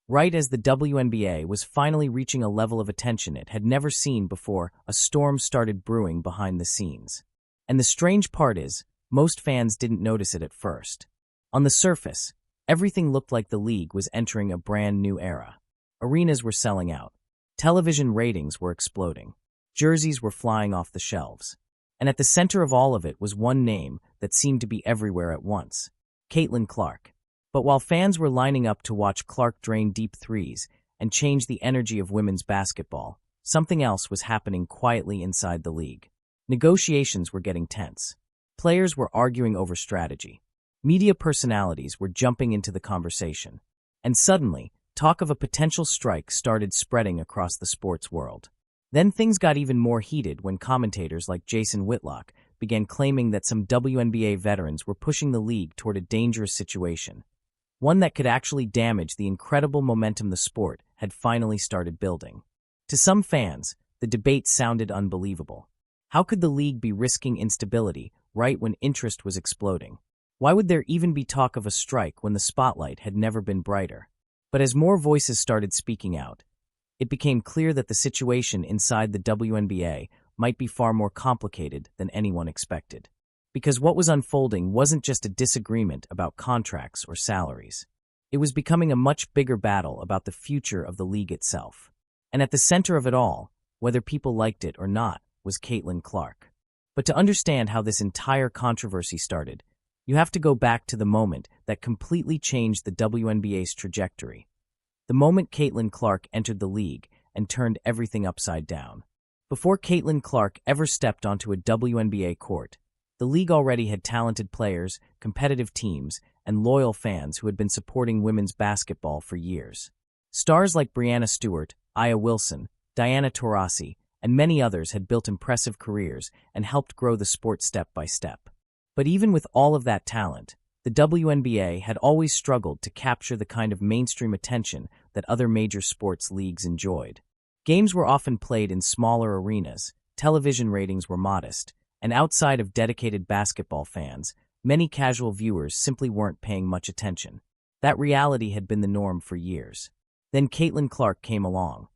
Right as the WNBA was finally reaching a level of attention it had never seen before, a storm started brewing behind the scenes. And the strange part is, most fans didn't notice it at first. On the surface, everything looked like the league was entering a brand new era. Arenas were selling out. Television ratings were exploding. Jerseys were flying off the shelves. And at the center of all of it was one name that seemed to be everywhere at once: Caitlin Clark. But while fans were lining up to watch Clark drain deep threes and change the energy of women's basketball, something else was happening quietly inside the league. Negotiations were getting tense. Players were arguing over strategy. Media personalities were jumping into the conversation. And suddenly, talk of a potential strike started spreading across the sports world. Then things got even more heated when commentators like Jason Whitlock began claiming that some WNBA veterans were pushing the league toward a dangerous situation, one that could actually damage the incredible momentum the sport had finally started building. To some fans, the debate sounded unbelievable. How could the league be risking instability right when interest was exploding? Why would there even be talk of a strike when the spotlight had never been brighter? But as more voices started speaking out, it became clear that the situation inside the WNBA might be far more complicated than anyone expected. Because what was unfolding wasn't just a disagreement about contracts or salaries. It was becoming a much bigger battle about the future of the league itself. And at the center of it all, whether people liked it or not, was Caitlin Clark. But to understand how this entire controversy started, you have to go back to the moment that completely changed the WNBA's trajectory. The moment Caitlin Clark entered the league and turned everything upside down. Before Caitlin Clark ever stepped onto a WNBA court, the league already had talented players, competitive teams, and loyal fans who had been supporting women's basketball for years. Stars like Breanna Stewart, Aya Wilson, Diana Taurasi, and many others had built impressive careers and helped grow the sport step by step. But even with all of that talent, the WNBA had always struggled to capture the kind of mainstream attention that other major sports leagues enjoyed. Games were often played in smaller arenas, television ratings were modest, and outside of dedicated basketball fans, many casual viewers simply weren't paying much attention. That reality had been the norm for years. Then Caitlin Clark came along,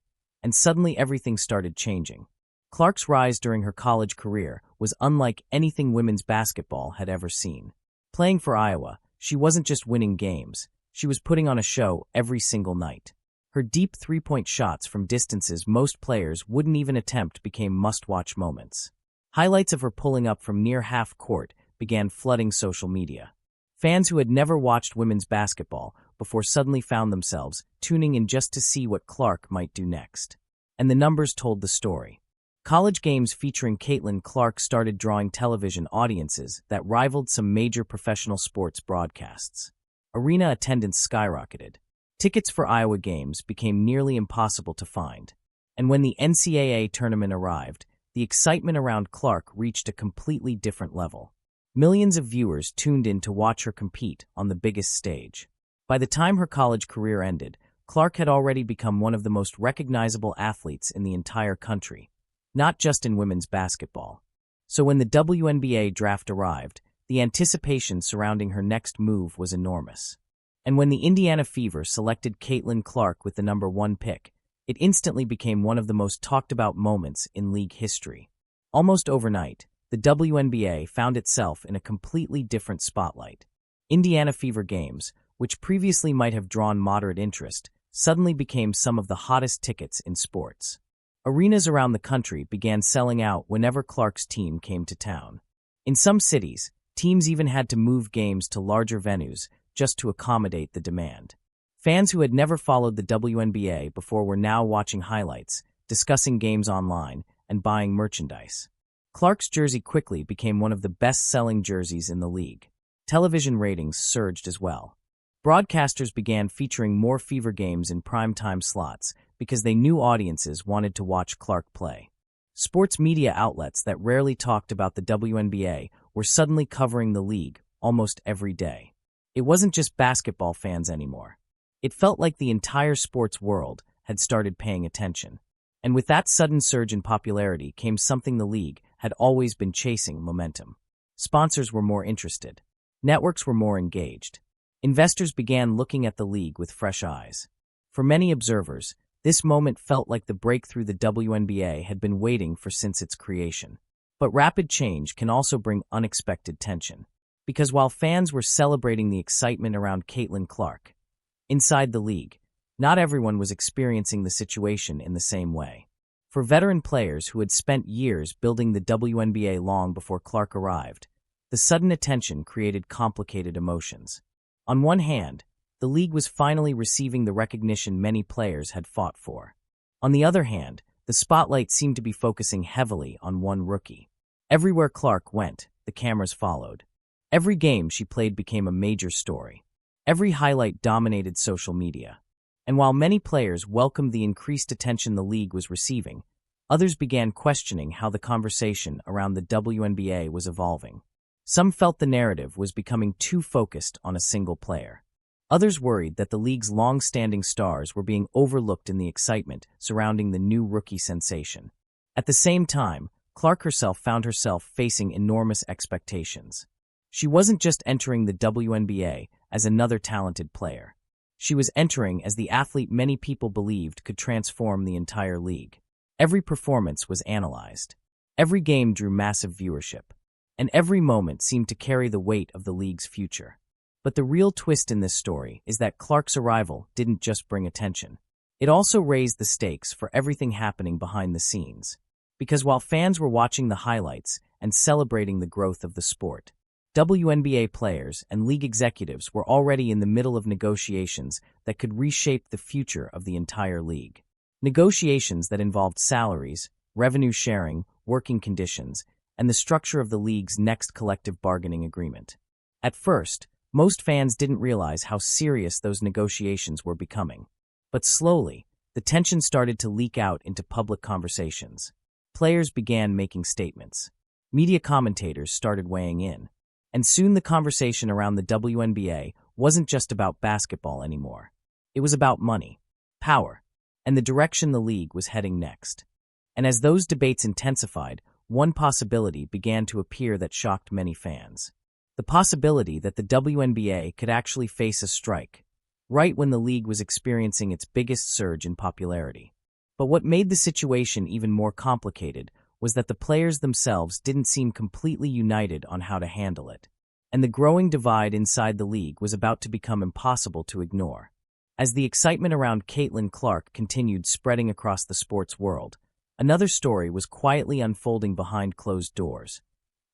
and suddenly everything started changing. Clark's rise during her college career was unlike anything women's basketball had ever seen. Playing for Iowa, she wasn't just winning games, she was putting on a show every single night. Her deep three-point shots from distances most players wouldn't even attempt became must-watch moments. Highlights of her pulling up from near half-court began flooding social media. Fans who had never watched women's basketball before suddenly found themselves tuning in just to see what Clark might do next. And the numbers told the story. College games featuring Caitlin Clark started drawing television audiences that rivaled some major professional sports broadcasts. Arena attendance skyrocketed. Tickets for Iowa games became nearly impossible to find. And when the NCAA tournament arrived, the excitement around Clark reached a completely different level. Millions of viewers tuned in to watch her compete on the biggest stage. By the time her college career ended, Clark had already become one of the most recognizable athletes in the entire country, not just in women's basketball. So when the WNBA draft arrived, the anticipation surrounding her next move was enormous. And when the Indiana Fever selected Caitlin Clark with the number 1 pick, it instantly became one of the most talked-about moments in league history. Almost overnight, the WNBA found itself in a completely different spotlight. Indiana Fever games, which previously might have drawn moderate interest, suddenly became some of the hottest tickets in sports. Arenas around the country began selling out whenever Clark's team came to town. In some cities, teams even had to move games to larger venues just to accommodate the demand. Fans who had never followed the WNBA before were now watching highlights, discussing games online, and buying merchandise. Clark's jersey quickly became one of the best-selling jerseys in the league. Television ratings surged as well. Broadcasters began featuring more Fever games in primetime slots because they knew audiences wanted to watch Clark play. Sports media outlets that rarely talked about the WNBA were suddenly covering the league almost every day. It wasn't just basketball fans anymore. It felt like the entire sports world had started paying attention. And with that sudden surge in popularity came something the league had always been chasing: momentum. Sponsors were more interested. Networks were more engaged. Investors began looking at the league with fresh eyes. For many observers, this moment felt like the breakthrough the WNBA had been waiting for since its creation. But rapid change can also bring unexpected tension. Because while fans were celebrating the excitement around Caitlin Clark, inside the league, not everyone was experiencing the situation in the same way. For veteran players who had spent years building the WNBA long before Clark arrived, the sudden attention created complicated emotions. On one hand, the league was finally receiving the recognition many players had fought for. On the other hand, the spotlight seemed to be focusing heavily on one rookie. Everywhere Clark went, the cameras followed. Every game she played became a major story. Every highlight dominated social media. And while many players welcomed the increased attention the league was receiving, others began questioning how the conversation around the WNBA was evolving. Some felt the narrative was becoming too focused on a single player. Others worried that the league's long-standing stars were being overlooked in the excitement surrounding the new rookie sensation. At the same time, Clark herself found herself facing enormous expectations. She wasn't just entering the WNBA as another talented player. She was entering as the athlete many people believed could transform the entire league. Every performance was analyzed. Every game drew massive viewership. And every moment seemed to carry the weight of the league's future. But the real twist in this story is that Clark's arrival didn't just bring attention. It also raised the stakes for everything happening behind the scenes. Because while fans were watching the highlights and celebrating the growth of the sport, WNBA players and league executives were already in the middle of negotiations that could reshape the future of the entire league. Negotiations that involved salaries, revenue sharing, working conditions, and the structure of the league's next collective bargaining agreement. At first, most fans didn't realize how serious those negotiations were becoming. But slowly, the tension started to leak out into public conversations. Players began making statements. Media commentators started weighing in. And soon the conversation around the WNBA wasn't just about basketball anymore. It was about money, power, and the direction the league was heading next. And as those debates intensified, one possibility began to appear that shocked many fans. The possibility that the WNBA could actually face a strike, right when the league was experiencing its biggest surge in popularity. But what made the situation even more complicated was that the players themselves didn't seem completely united on how to handle it. And the growing divide inside the league was about to become impossible to ignore. As the excitement around Caitlin Clark continued spreading across the sports world, another story was quietly unfolding behind closed doors.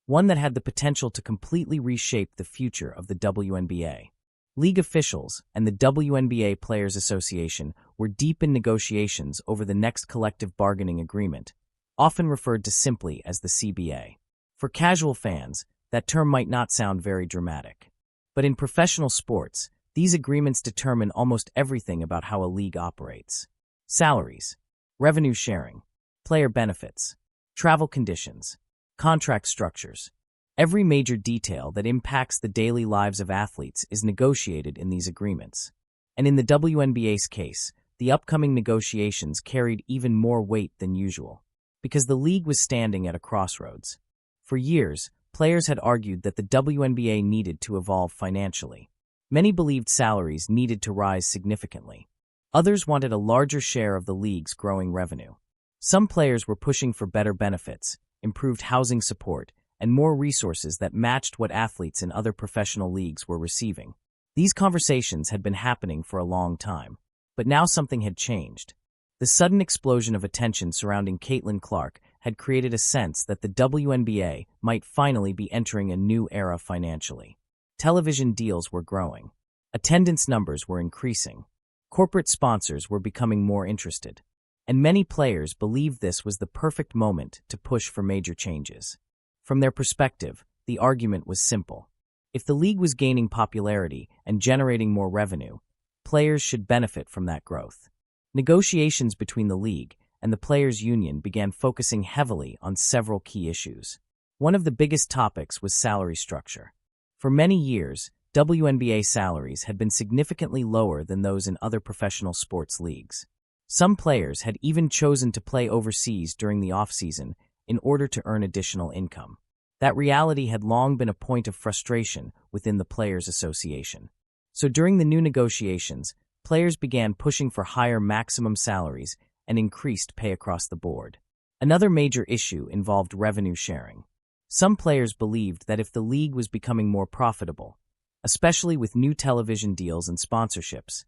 One that had the potential to completely reshape the future of the WNBA. League officials and the WNBA Players Association were deep in negotiations over the next collective bargaining agreement, often referred to simply as the CBA. For casual fans, that term might not sound very dramatic. But in professional sports, these agreements determine almost everything about how a league operates. Salaries, revenue sharing, player benefits, travel conditions, contract structures. Every major detail that impacts the daily lives of athletes is negotiated in these agreements. And in the WNBA's case, the upcoming negotiations carried even more weight than usual. Because the league was standing at a crossroads. For years, players had argued that the WNBA needed to evolve financially. Many believed salaries needed to rise significantly. Others wanted a larger share of the league's growing revenue. Some players were pushing for better benefits, improved housing support, and more resources that matched what athletes in other professional leagues were receiving. These conversations had been happening for a long time, but now something had changed. The sudden explosion of attention surrounding Caitlin Clark had created a sense that the WNBA might finally be entering a new era financially. Television deals were growing. Attendance numbers were increasing. Corporate sponsors were becoming more interested. And many players believed this was the perfect moment to push for major changes. From their perspective, the argument was simple. If the league was gaining popularity and generating more revenue, players should benefit from that growth. Negotiations between the league and the players' union began focusing heavily on several key issues. One of the biggest topics was salary structure. For many years, WNBA salaries had been significantly lower than those in other professional sports leagues. Some players had even chosen to play overseas during the off-season in order to earn additional income. That reality had long been a point of frustration within the Players Association. So during the new negotiations, players began pushing for higher maximum salaries and increased pay across the board. Another major issue involved revenue sharing. Some players believed that if the league was becoming more profitable, especially with new television deals and sponsorships,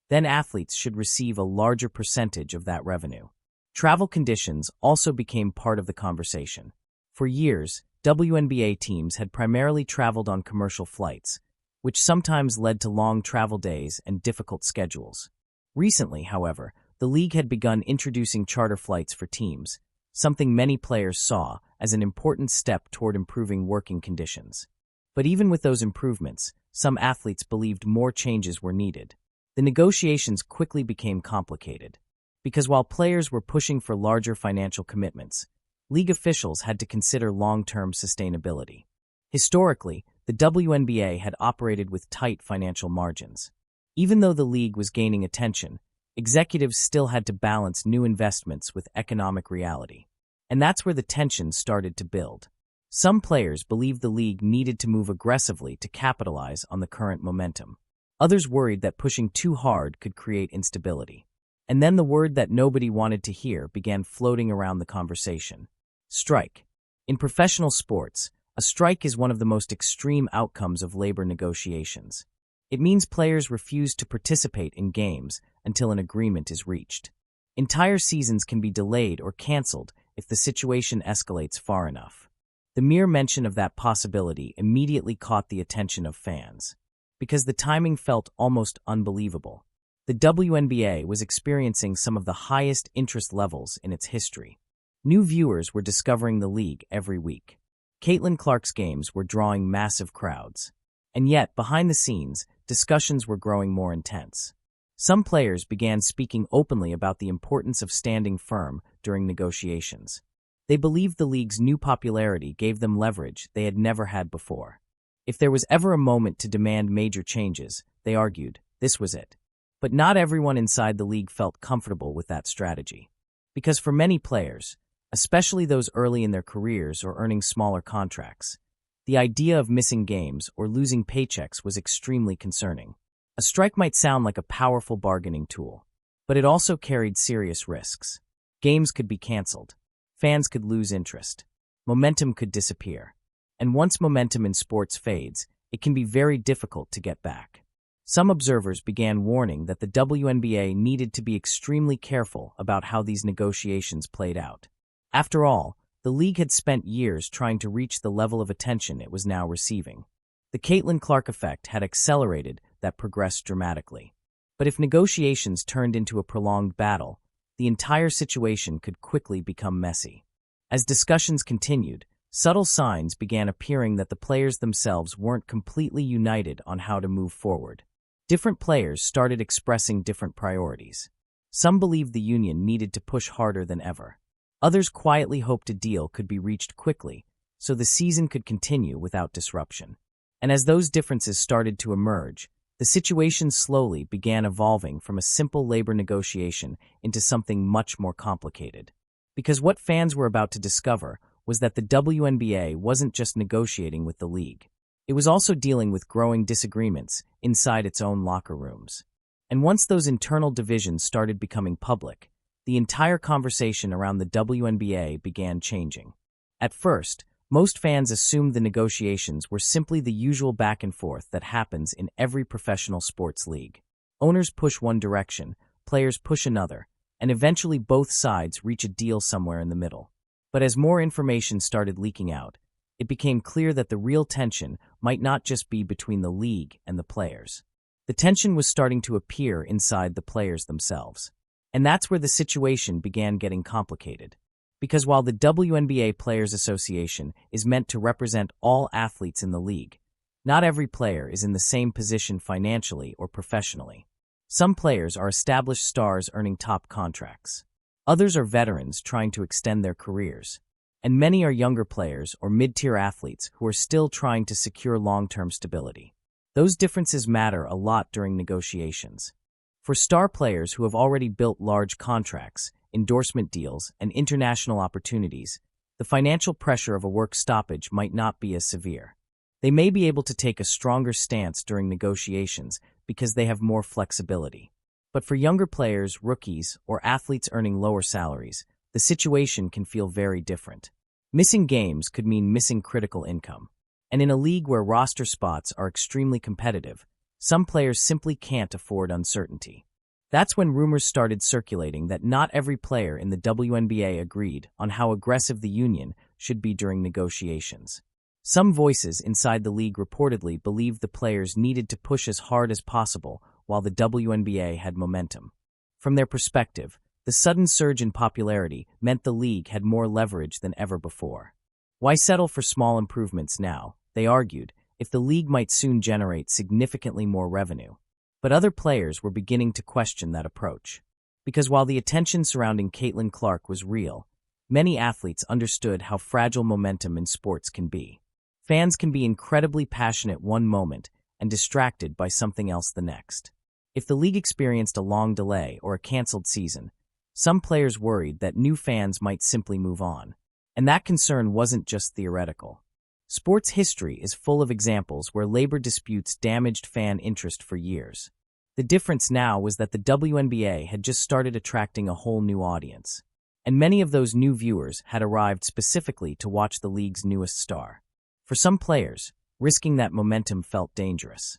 then athletes should receive a larger percentage of that revenue. Travel conditions also became part of the conversation. For years, WNBA teams had primarily traveled on commercial flights, which sometimes led to long travel days and difficult schedules. Recently, however, the league had begun introducing charter flights for teams, something many players saw as an important step toward improving working conditions. But even with those improvements, some athletes believed more changes were needed. The negotiations quickly became complicated, because while players were pushing for larger financial commitments, league officials had to consider long-term sustainability. Historically, the WNBA had operated with tight financial margins. Even though the league was gaining attention, executives still had to balance new investments with economic reality. And that's where the tension started to build. Some players believed the league needed to move aggressively to capitalize on the current momentum. Others worried that pushing too hard could create instability. And then the word that nobody wanted to hear began floating around the conversation: strike. In professional sports, a strike is one of the most extreme outcomes of labor negotiations. It means players refuse to participate in games until an agreement is reached. Entire seasons can be delayed or canceled if the situation escalates far enough. The mere mention of that possibility immediately caught the attention of fans, because the timing felt almost unbelievable. The WNBA was experiencing some of the highest interest levels in its history. New viewers were discovering the league every week. Caitlin Clark's games were drawing massive crowds. And yet, behind the scenes, discussions were growing more intense. Some players began speaking openly about the importance of standing firm during negotiations. They believed the league's new popularity gave them leverage they had never had before. If there was ever a moment to demand major changes, they argued, this was it. But not everyone inside the league felt comfortable with that strategy. Because for many players, especially those early in their careers or earning smaller contracts, the idea of missing games or losing paychecks was extremely concerning. A strike might sound like a powerful bargaining tool, but it also carried serious risks. Games could be canceled. Fans could lose interest. Momentum could disappear. And once momentum in sports fades, it can be very difficult to get back. Some observers began warning that the WNBA needed to be extremely careful about how these negotiations played out. After all, the league had spent years trying to reach the level of attention it was now receiving. The Caitlin Clark effect had accelerated that progress dramatically. But if negotiations turned into a prolonged battle, the entire situation could quickly become messy. As discussions continued, subtle signs began appearing that the players themselves weren't completely united on how to move forward. Different players started expressing different priorities. Some believed the union needed to push harder than ever. Others quietly hoped a deal could be reached quickly, so the season could continue without disruption. And as those differences started to emerge, the situation slowly began evolving from a simple labor negotiation into something much more complicated. Because what fans were about to discover was that the WNBA wasn't just negotiating with the league. It was also dealing with growing disagreements inside its own locker rooms. And once those internal divisions started becoming public, the entire conversation around the WNBA began changing. At first, most fans assumed the negotiations were simply the usual back and forth that happens in every professional sports league. Owners push one direction, players push another, and eventually both sides reach a deal somewhere in the middle. But as more information started leaking out, it became clear that the real tension might not just be between the league and the players. The tension was starting to appear inside the players themselves. And that's where the situation began getting complicated. Because while the WNBA Players Association is meant to represent all athletes in the league, not every player is in the same position financially or professionally. Some players are established stars earning top contracts. Others are veterans trying to extend their careers. And many are younger players or mid-tier athletes who are still trying to secure long-term stability. Those differences matter a lot during negotiations. For star players who have already built large contracts, endorsement deals, and international opportunities, the financial pressure of a work stoppage might not be as severe. They may be able to take a stronger stance during negotiations because they have more flexibility. But for younger players, rookies, or athletes earning lower salaries, the situation can feel very different. Missing games could mean missing critical income. And in a league where roster spots are extremely competitive, some players simply can't afford uncertainty. That's when rumors started circulating that not every player in the WNBA agreed on how aggressive the union should be during negotiations. Some voices inside the league reportedly believed the players needed to push as hard as possible while the WNBA had momentum. From their perspective, the sudden surge in popularity meant the league had more leverage than ever before. Why settle for small improvements now, they argued, if the league might soon generate significantly more revenue? But other players were beginning to question that approach. Because while the attention surrounding Caitlin Clark was real, many athletes understood how fragile momentum in sports can be. Fans can be incredibly passionate one moment and distracted by something else the next. If the league experienced a long delay or a canceled season, some players worried that new fans might simply move on. And that concern wasn't just theoretical. Sports history is full of examples where labor disputes damaged fan interest for years. The difference now was that the WNBA had just started attracting a whole new audience. And many of those new viewers had arrived specifically to watch the league's newest star. For some players, risking that momentum felt dangerous.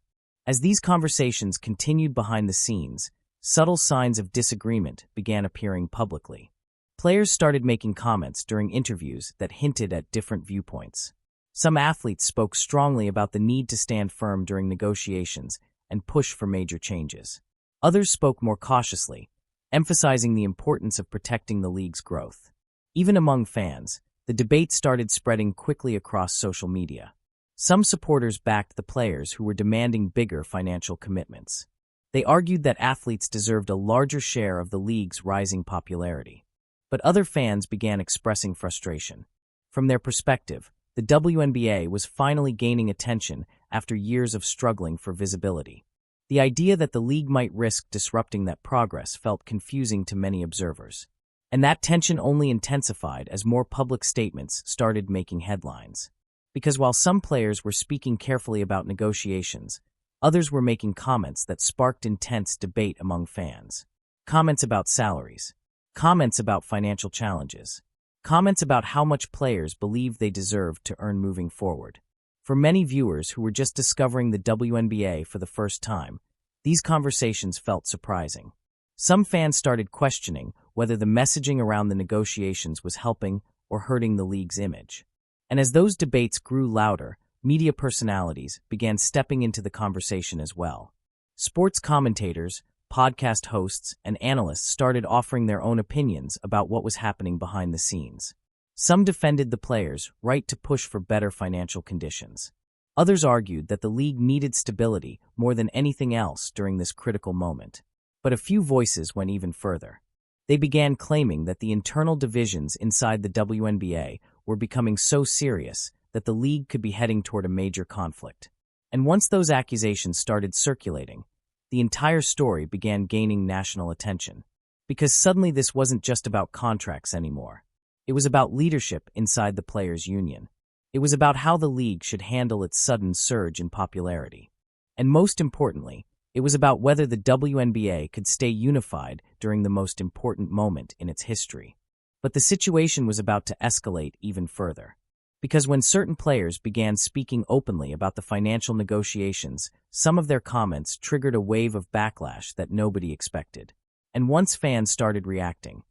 As these conversations continued behind the scenes, subtle signs of disagreement began appearing publicly. Players started making comments during interviews that hinted at different viewpoints. Some athletes spoke strongly about the need to stand firm during negotiations and push for major changes. Others spoke more cautiously, emphasizing the importance of protecting the league's growth. Even among fans, the debate started spreading quickly across social media. Some supporters backed the players who were demanding bigger financial commitments. They argued that athletes deserved a larger share of the league's rising popularity. But other fans began expressing frustration. From their perspective, the WNBA was finally gaining attention after years of struggling for visibility. The idea that the league might risk disrupting that progress felt confusing to many observers. And that tension only intensified as more public statements started making headlines. Because while some players were speaking carefully about negotiations, others were making comments that sparked intense debate among fans. Comments about salaries. Comments about financial challenges. Comments about how much players believed they deserved to earn moving forward. For many viewers who were just discovering the WNBA for the first time, these conversations felt surprising. Some fans started questioning whether the messaging around the negotiations was helping or hurting the league's image. And as those debates grew louder, media personalities began stepping into the conversation as well. Sports commentators, podcast hosts, and analysts started offering their own opinions about what was happening behind the scenes. Some defended the players' right to push for better financial conditions. Others argued that the league needed stability more than anything else during this critical moment. But a few voices went even further. They began claiming that the internal divisions inside the WNBA were becoming so serious that the league could be heading toward a major conflict. And once those accusations started circulating, the entire story began gaining national attention. Because suddenly this wasn't just about contracts anymore. It was about leadership inside the players' union. It was about how the league should handle its sudden surge in popularity. And most importantly, it was about whether the WNBA could stay unified during the most important moment in its history. But the situation was about to escalate even further. Because when certain players began speaking openly about the financial negotiations, some of their comments triggered a wave of backlash that nobody expected. And once fans started reacting,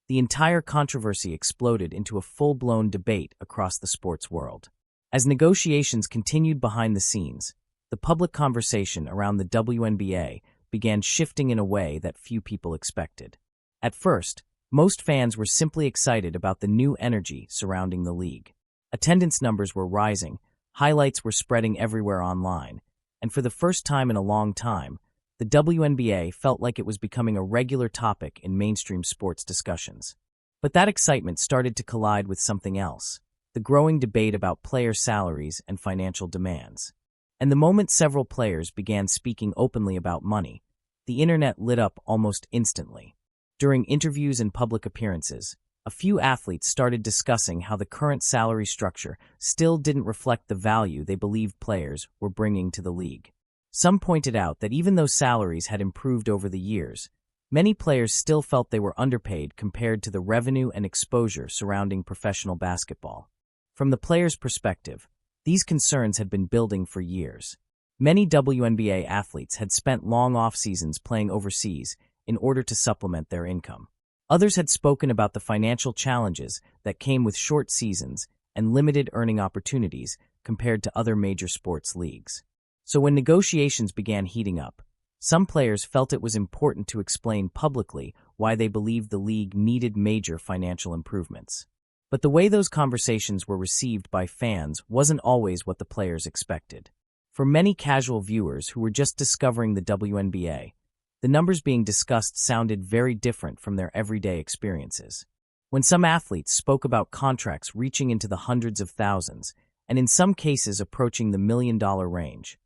the entire controversy exploded into a full-blown debate across the sports world. As negotiations continued behind the scenes, the public conversation around the WNBA began shifting in a way that few people expected. At first, most fans were simply excited about the new energy surrounding the league. Attendance numbers were rising, highlights were spreading everywhere online, and for the first time in a long time, the WNBA felt like it was becoming a regular topic in mainstream sports discussions. But that excitement started to collide with something else, the growing debate about player salaries and financial demands. And the moment several players began speaking openly about money, the internet lit up almost instantly. During interviews and public appearances, a few athletes started discussing how the current salary structure still didn't reflect the value they believed players were bringing to the league. Some pointed out that even though salaries had improved over the years, Many players still felt they were underpaid compared to the revenue and exposure surrounding professional basketball. From the players' perspective, these concerns had been building for years. Many WNBA athletes had spent long off-seasons playing overseas in order to supplement their income. Others had spoken about the financial challenges that came with short seasons and limited earning opportunities compared to other major sports leagues. So when negotiations began heating up, some players felt it was important to explain publicly why they believed the league needed major financial improvements. But the way those conversations were received by fans wasn't always what the players expected. For many casual viewers who were just discovering the WNBA, the numbers being discussed sounded very different from their everyday experiences. When some athletes spoke about contracts reaching into the hundreds of thousands, and in some cases approaching the $1 million range,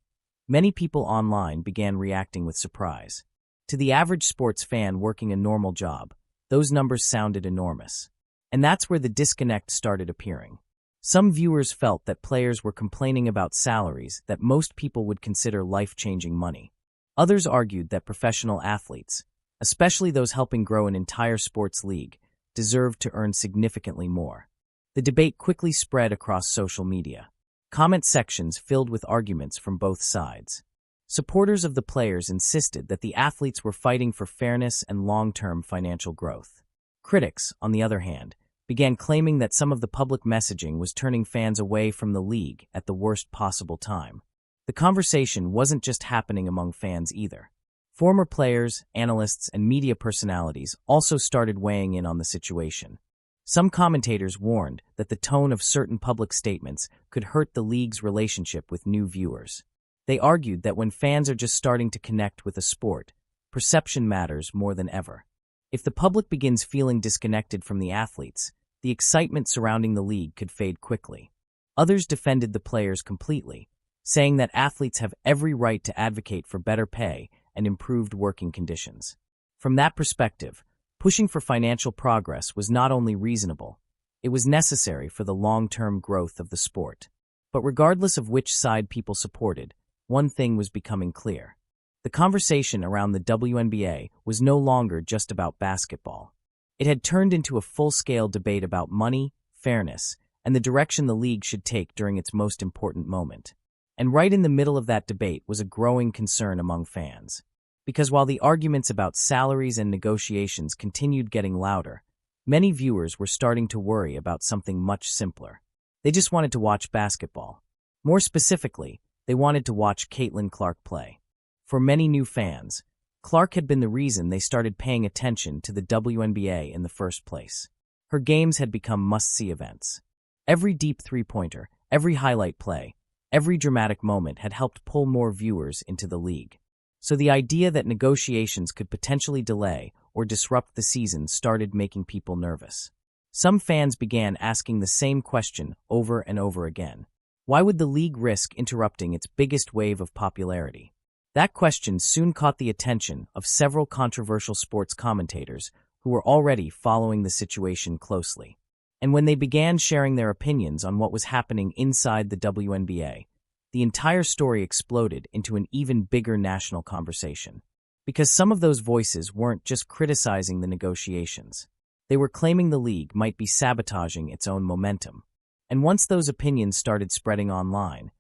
many people online began reacting with surprise. To the average sports fan working a normal job, those numbers sounded enormous. And that's where the disconnect started appearing. Some viewers felt that players were complaining about salaries that most people would consider life-changing money. Others argued that professional athletes, especially those helping grow an entire sports league, deserved to earn significantly more. The debate quickly spread across social media. Comment sections filled with arguments from both sides. Supporters of the players insisted that the athletes were fighting for fairness and long-term financial growth. Critics, on the other hand, began claiming that some of the public messaging was turning fans away from the league at the worst possible time. The conversation wasn't just happening among fans either. Former players, analysts, and media personalities also started weighing in on the situation. Some commentators warned that the tone of certain public statements could hurt the league's relationship with new viewers. They argued that when fans are just starting to connect with a sport, perception matters more than ever. If the public begins feeling disconnected from the athletes, the excitement surrounding the league could fade quickly. Others defended the players completely, saying that athletes have every right to advocate for better pay and improved working conditions. From that perspective, pushing for financial progress was not only reasonable, it was necessary for the long-term growth of the sport. But regardless of which side people supported, one thing was becoming clear. The conversation around the WNBA was no longer just about basketball. It had turned into a full-scale debate about money, fairness, and the direction the league should take during its most important moment. And right in the middle of that debate was a growing concern among fans. Because while the arguments about salaries and negotiations continued getting louder, many viewers were starting to worry about something much simpler. They just wanted to watch basketball. More specifically, they wanted to watch Caitlin Clark play. For many new fans, Clark had been the reason they started paying attention to the WNBA in the first place. Her games had become must-see events. Every deep three-pointer, every highlight play, every dramatic moment had helped pull more viewers into the league. So the idea that negotiations could potentially delay or disrupt the season started making people nervous. Some fans began asking the same question over and over again. Why would the league risk interrupting its biggest wave of popularity? That question soon caught the attention of several controversial sports commentators who were already following the situation closely. And when they began sharing their opinions on what was happening inside the WNBA, the entire story exploded into an even bigger national conversation. Because some of those voices weren't just criticizing the negotiations. They were claiming the league might be sabotaging its own momentum. And once those opinions started spreading online,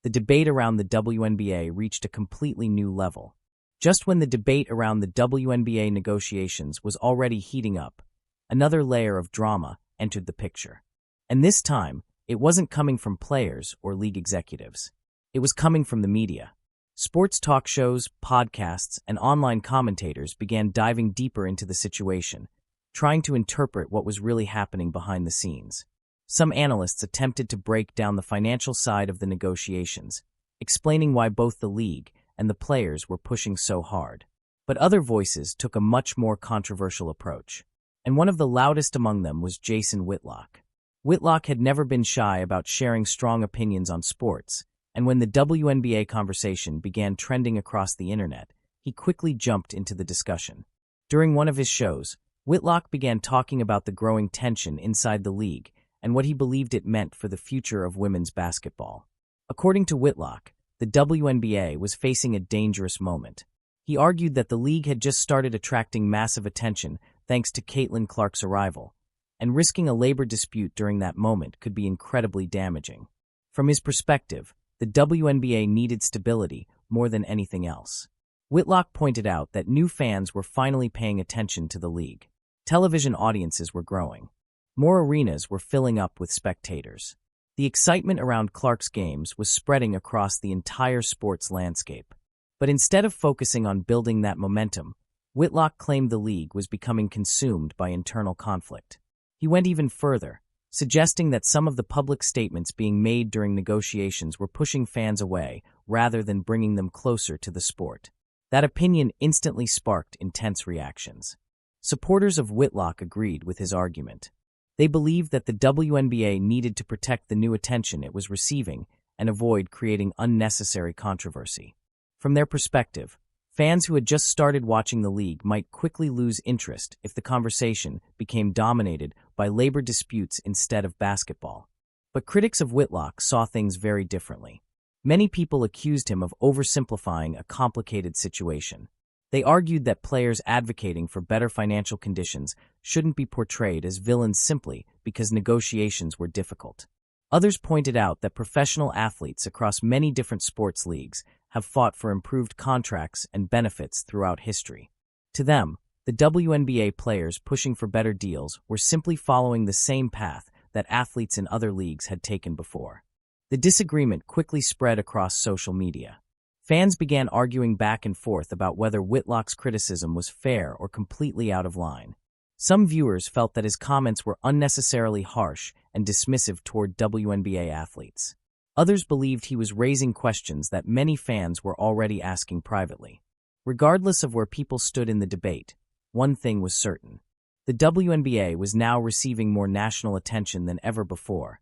the debate around the WNBA reached a completely new level. Just when the debate around the WNBA negotiations was already heating up, another layer of drama entered the picture. And this time, it wasn't coming from players or league executives. It was coming from the media. Sports talk shows, podcasts, and online commentators began diving deeper into the situation, trying to interpret what was really happening behind the scenes. Some analysts attempted to break down the financial side of the negotiations, explaining why both the league and the players were pushing so hard. But other voices took a much more controversial approach. And one of the loudest among them was Jason Whitlock. Whitlock had never been shy about sharing strong opinions on sports, and when the WNBA conversation began trending across the internet, he quickly jumped into the discussion. During one of his shows, Whitlock began talking about the growing tension inside the league and what he believed it meant for the future of women's basketball. According to Whitlock, the WNBA was facing a dangerous moment. He argued that the league had just started attracting massive attention thanks to Caitlin Clark's arrival, and risking a labor dispute during that moment could be incredibly damaging. From his perspective, the WNBA needed stability more than anything else. Whitlock pointed out that new fans were finally paying attention to the league. Television audiences were growing. More arenas were filling up with spectators. The excitement around Clark's games was spreading across the entire sports landscape. But instead of focusing on building that momentum, Whitlock claimed the league was becoming consumed by internal conflict. He went even further, suggesting that some of the public statements being made during negotiations were pushing fans away rather than bringing them closer to the sport. That opinion instantly sparked intense reactions. Supporters of Whitlock agreed with his argument. They believed that the WNBA needed to protect the new attention it was receiving and avoid creating unnecessary controversy. From their perspective, fans who had just started watching the league might quickly lose interest if the conversation became dominated by labor disputes instead of basketball. But critics of Whitlock saw things very differently. Many people accused him of oversimplifying a complicated situation. They argued that players advocating for better financial conditions shouldn't be portrayed as villains simply because negotiations were difficult. Others pointed out that professional athletes across many different sports leagues have fought for improved contracts and benefits throughout history. To them, the WNBA players pushing for better deals were simply following the same path that athletes in other leagues had taken before. The disagreement quickly spread across social media. Fans began arguing back and forth about whether Whitlock's criticism was fair or completely out of line. Some viewers felt that his comments were unnecessarily harsh and dismissive toward WNBA athletes. Others believed he was raising questions that many fans were already asking privately. Regardless of where people stood in the debate, one thing was certain. The WNBA was now receiving more national attention than ever before,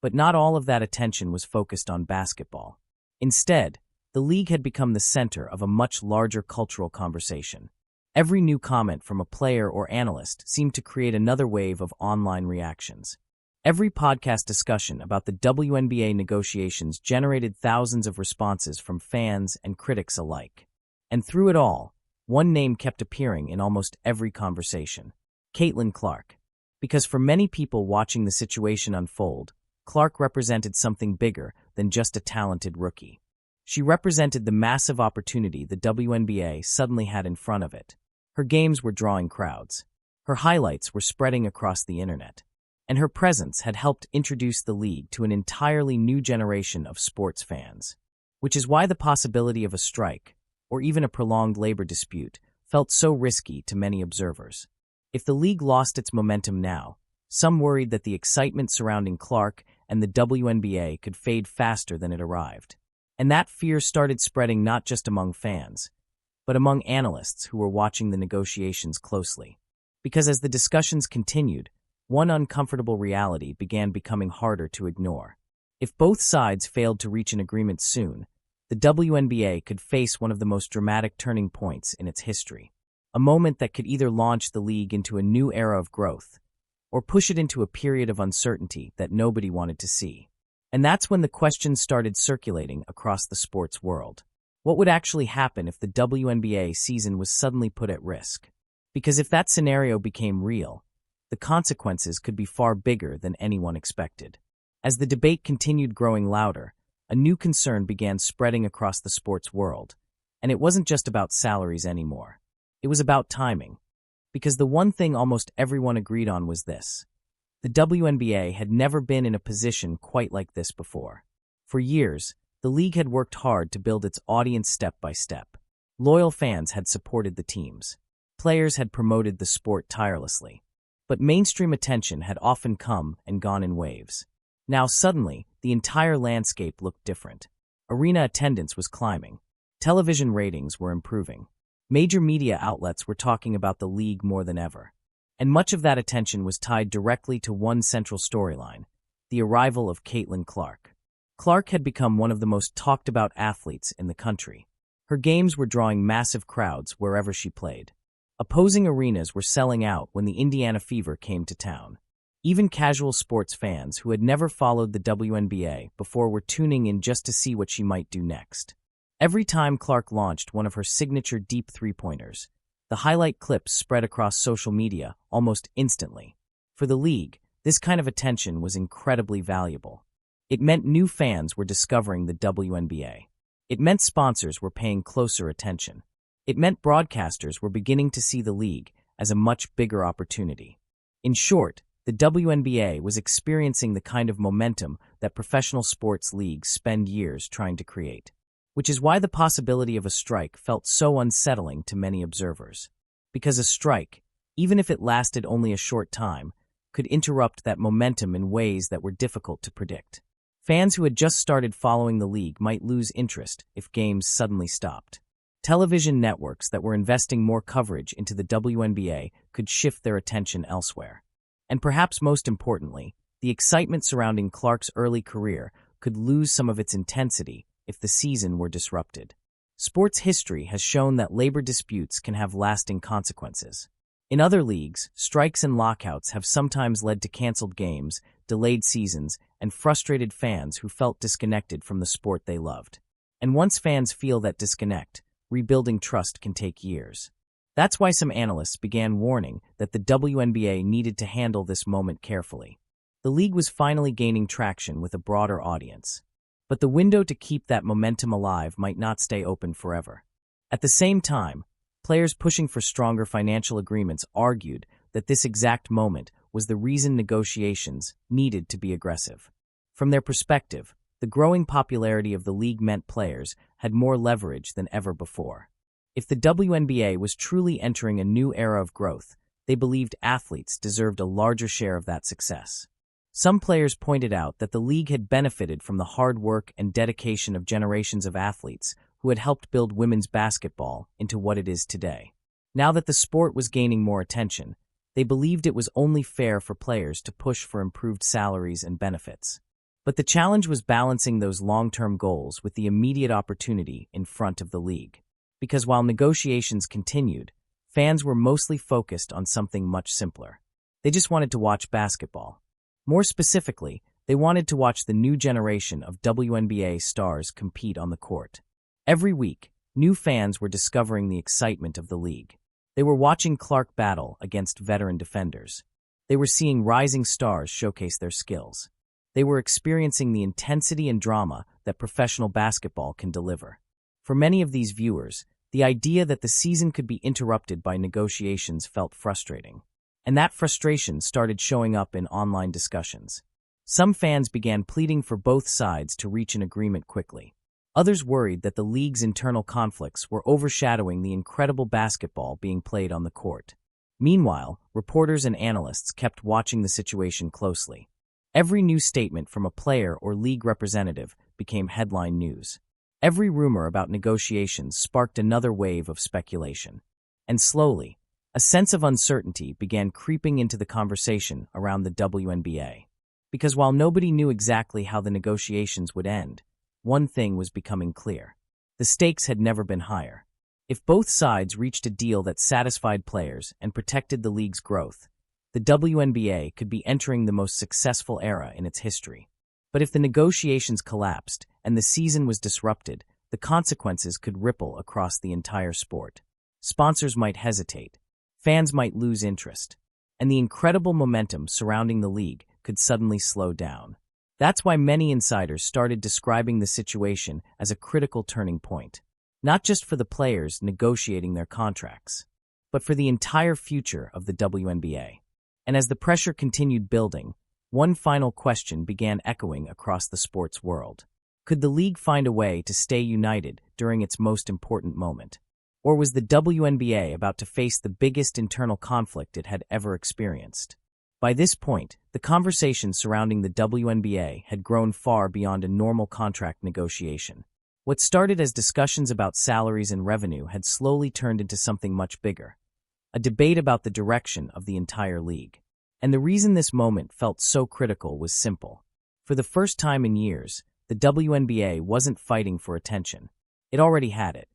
but not all of that attention was focused on basketball. Instead, the league had become the center of a much larger cultural conversation. Every new comment from a player or analyst seemed to create another wave of online reactions. Every podcast discussion about the WNBA negotiations generated thousands of responses from fans and critics alike. And through it all, one name kept appearing in almost every conversation: Caitlin Clark. Because for many people watching the situation unfold, Clark represented something bigger than just a talented rookie. She represented the massive opportunity the WNBA suddenly had in front of it. Her games were drawing crowds. Her highlights were spreading across the internet. And her presence had helped introduce the league to an entirely new generation of sports fans. Which is why the possibility of a strike, or even a prolonged labor dispute, felt so risky to many observers. If the league lost its momentum now, some worried that the excitement surrounding Clark and the WNBA could fade faster than it arrived. And that fear started spreading not just among fans, but among analysts who were watching the negotiations closely. Because as the discussions continued, one uncomfortable reality began becoming harder to ignore. If both sides failed to reach an agreement soon, the WNBA could face one of the most dramatic turning points in its history. A moment that could either launch the league into a new era of growth, or push it into a period of uncertainty that nobody wanted to see. And that's when the questions started circulating across the sports world. What would actually happen if the WNBA season was suddenly put at risk? Because if that scenario became real, the consequences could be far bigger than anyone expected. As the debate continued growing louder, a new concern began spreading across the sports world. And it wasn't just about salaries anymore. It was about timing. Because the one thing almost everyone agreed on was this: the WNBA had never been in a position quite like this before. For years, the league had worked hard to build its audience step by step. Loyal fans had supported the teams. Players had promoted the sport tirelessly. But mainstream attention had often come and gone in waves. Now suddenly, the entire landscape looked different. Arena attendance was climbing. Television ratings were improving. Major media outlets were talking about the league more than ever. And much of that attention was tied directly to one central storyline: the arrival of Caitlin Clark. Clark had become one of the most talked-about athletes in the country. Her games were drawing massive crowds wherever she played. Opposing arenas were selling out when the Indiana Fever came to town. Even casual sports fans who had never followed the WNBA before were tuning in just to see what she might do next. Every time Clark launched one of her signature deep three-pointers, the highlight clips spread across social media almost instantly. For the league, this kind of attention was incredibly valuable. It meant new fans were discovering the WNBA. It meant sponsors were paying closer attention. It meant broadcasters were beginning to see the league as a much bigger opportunity. In short, the WNBA was experiencing the kind of momentum that professional sports leagues spend years trying to create, which is why the possibility of a strike felt so unsettling to many observers. Because a strike, even if it lasted only a short time, could interrupt that momentum in ways that were difficult to predict. Fans who had just started following the league might lose interest if games suddenly stopped. Television networks that were investing more coverage into the WNBA could shift their attention elsewhere. And perhaps most importantly, the excitement surrounding Clark's early career could lose some of its intensity if the season were disrupted. Sports history has shown that labor disputes can have lasting consequences. In other leagues, strikes and lockouts have sometimes led to canceled games, delayed seasons, and frustrated fans who felt disconnected from the sport they loved. And once fans feel that disconnect, rebuilding trust can take years. That's why some analysts began warning that the WNBA needed to handle this moment carefully. The league was finally gaining traction with a broader audience. But the window to keep that momentum alive might not stay open forever. At the same time, players pushing for stronger financial agreements argued that this exact moment was the reason negotiations needed to be aggressive. From their perspective, the growing popularity of the league meant players had more leverage than ever before. If the WNBA was truly entering a new era of growth, they believed athletes deserved a larger share of that success. Some players pointed out that the league had benefited from the hard work and dedication of generations of athletes who had helped build women's basketball into what it is today. Now that the sport was gaining more attention, they believed it was only fair for players to push for improved salaries and benefits. But the challenge was balancing those long-term goals with the immediate opportunity in front of the league. Because while negotiations continued, fans were mostly focused on something much simpler. They just wanted to watch basketball. More specifically, they wanted to watch the new generation of WNBA stars compete on the court. Every week, new fans were discovering the excitement of the league. They were watching Clark battle against veteran defenders. They were seeing rising stars showcase their skills. They were experiencing the intensity and drama that professional basketball can deliver. For many of these viewers, the idea that the season could be interrupted by negotiations felt frustrating. And that frustration started showing up in online discussions. Some fans began pleading for both sides to reach an agreement quickly. Others worried that the league's internal conflicts were overshadowing the incredible basketball being played on the court. Meanwhile, reporters and analysts kept watching the situation closely. Every new statement from a player or league representative became headline news. Every rumor about negotiations sparked another wave of speculation. And slowly, a sense of uncertainty began creeping into the conversation around the WNBA. Because while nobody knew exactly how the negotiations would end, one thing was becoming clear. The stakes had never been higher. If both sides reached a deal that satisfied players and protected the league's growth, the WNBA could be entering the most successful era in its history. But if the negotiations collapsed and the season was disrupted, the consequences could ripple across the entire sport. Sponsors might hesitate, fans might lose interest, and the incredible momentum surrounding the league could suddenly slow down. That's why many insiders started describing the situation as a critical turning point, not just for the players negotiating their contracts, but for the entire future of the WNBA. And as the pressure continued building, one final question began echoing across the sports world. Could the league find a way to stay united during its most important moment? Or was the WNBA about to face the biggest internal conflict it had ever experienced? By this point, the conversation surrounding the WNBA had grown far beyond a normal contract negotiation. What started as discussions about salaries and revenue had slowly turned into something much bigger, a debate about the direction of the entire league. And the reason this moment felt so critical was simple. For the first time in years, the WNBA wasn't fighting for attention. It already had it.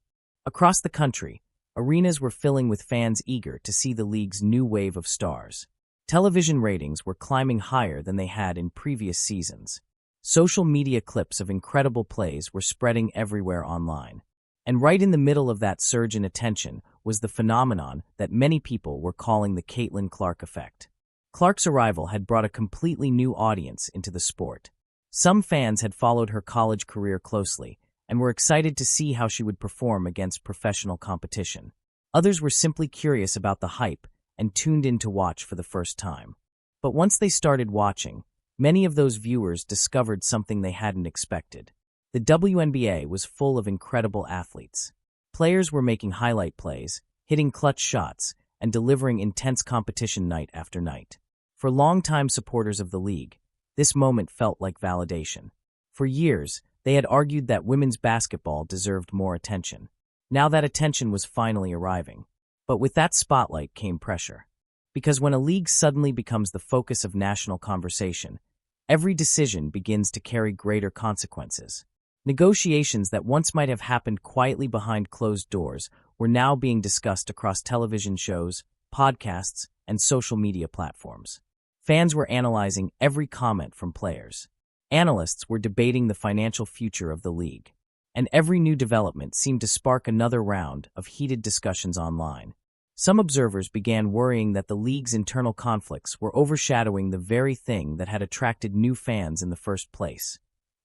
Across the country, arenas were filling with fans eager to see the league's new wave of stars. Television ratings were climbing higher than they had in previous seasons. Social media clips of incredible plays were spreading everywhere online. And right in the middle of that surge in attention was the phenomenon that many people were calling the Caitlin Clark effect. Clark's arrival had brought a completely new audience into the sport. Some fans had followed her college career closely and were excited to see how she would perform against professional competition. Others were simply curious about the hype and tuned in to watch for the first time. But once they started watching, many of those viewers discovered something they hadn't expected. The WNBA was full of incredible athletes. Players were making highlight plays, hitting clutch shots, and delivering intense competition night after night. For longtime supporters of the league, this moment felt like validation. For years, they had argued that women's basketball deserved more attention. Now that attention was finally arriving. But with that spotlight came pressure. Because when a league suddenly becomes the focus of national conversation, every decision begins to carry greater consequences. Negotiations that once might have happened quietly behind closed doors were now being discussed across television shows, podcasts, and social media platforms. Fans were analyzing every comment from players. Analysts were debating the financial future of the league. And every new development seemed to spark another round of heated discussions online. Some observers began worrying that the league's internal conflicts were overshadowing the very thing that had attracted new fans in the first place: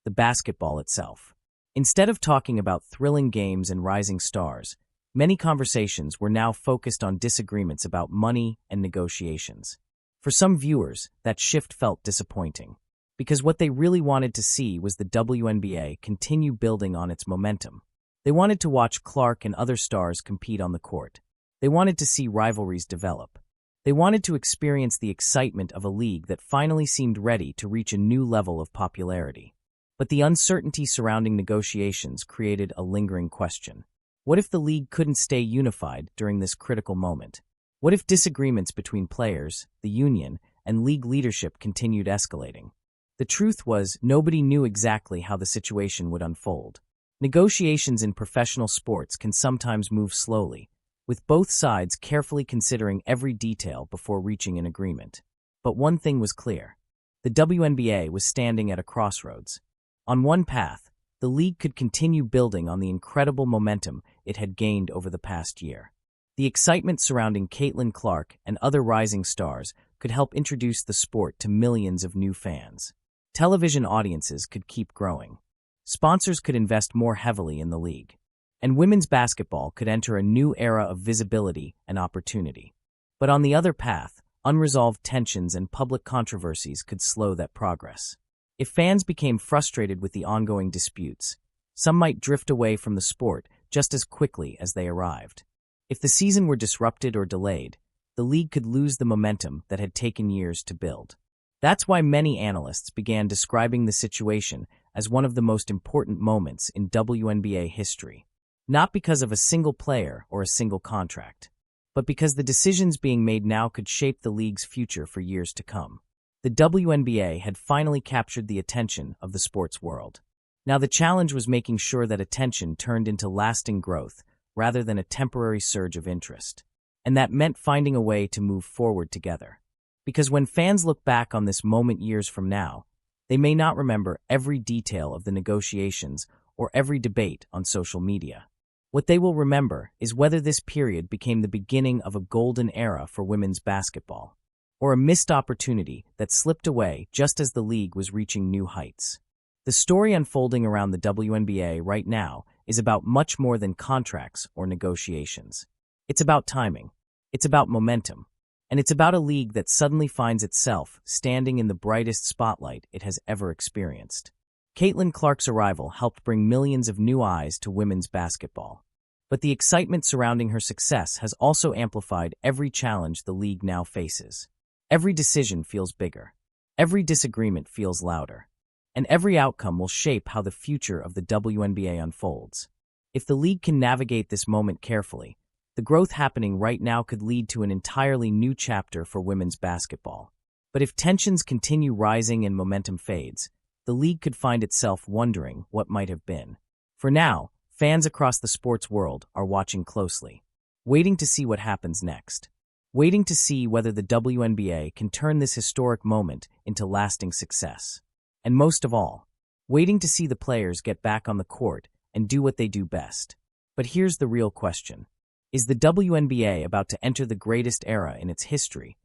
the basketball itself. Instead of talking about thrilling games and rising stars, many conversations were now focused on disagreements about money and negotiations. For some viewers, that shift felt disappointing, because what they really wanted to see was the WNBA continue building on its momentum. They wanted to watch Clark and other stars compete on the court. They wanted to see rivalries develop. They wanted to experience the excitement of a league that finally seemed ready to reach a new level of popularity. But the uncertainty surrounding negotiations created a lingering question. What if the league couldn't stay unified during this critical moment? What if disagreements between players, the union, and league leadership continued escalating? The truth was, nobody knew exactly how the situation would unfold. Negotiations in professional sports can sometimes move slowly, with both sides carefully considering every detail before reaching an agreement. But one thing was clear. The WNBA was standing at a crossroads. On one path, the league could continue building on the incredible momentum it had gained over the past year. The excitement surrounding Caitlin Clark and other rising stars could help introduce the sport to millions of new fans. Television audiences could keep growing. Sponsors could invest more heavily in the league. And women's basketball could enter a new era of visibility and opportunity. But on the other path, unresolved tensions and public controversies could slow that progress. If fans became frustrated with the ongoing disputes, some might drift away from the sport just as quickly as they arrived. If the season were disrupted or delayed, the league could lose the momentum that had taken years to build. That's why many analysts began describing the situation as one of the most important moments in WNBA history. Not because of a single player or a single contract, but because the decisions being made now could shape the league's future for years to come. The WNBA had finally captured the attention of the sports world. Now the challenge was making sure that attention turned into lasting growth rather than a temporary surge of interest. And that meant finding a way to move forward together. Because when fans look back on this moment years from now, they may not remember every detail of the negotiations or every debate on social media. What they will remember is whether this period became the beginning of a golden era for women's basketball, or a missed opportunity that slipped away just as the league was reaching new heights. The story unfolding around the WNBA right now is about much more than contracts or negotiations. It's about timing, it's about momentum, and it's about a league that suddenly finds itself standing in the brightest spotlight it has ever experienced. Caitlin Clark's arrival helped bring millions of new eyes to women's basketball. But the excitement surrounding her success has also amplified every challenge the league now faces. Every decision feels bigger. Every disagreement feels louder. And every outcome will shape how the future of the WNBA unfolds. If the league can navigate this moment carefully, the growth happening right now could lead to an entirely new chapter for women's basketball. But if tensions continue rising and momentum fades, the league could find itself wondering what might have been. For now, fans across the sports world are watching closely, waiting to see what happens next, waiting to see whether the WNBA can turn this historic moment into lasting success. And most of all, waiting to see the players get back on the court and do what they do best: But here's the real question. Is the WNBA about to enter the greatest era in its history?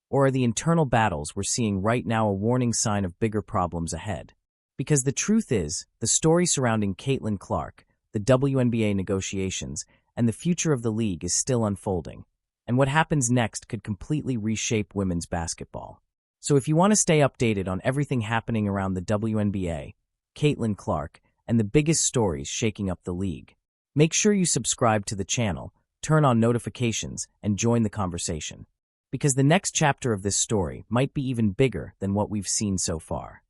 Or are the internal battles we're seeing right now a warning sign of bigger problems ahead? Because the truth is, the story surrounding Caitlin Clark, the WNBA negotiations, and the future of the league is still unfolding. And what happens next could completely reshape women's basketball. So if you want to stay updated on everything happening around the WNBA, Caitlin Clark, and the biggest stories shaking up the league, make sure you subscribe to the channel, turn on notifications, and join the conversation. Because the next chapter of this story might be even bigger than what we've seen so far.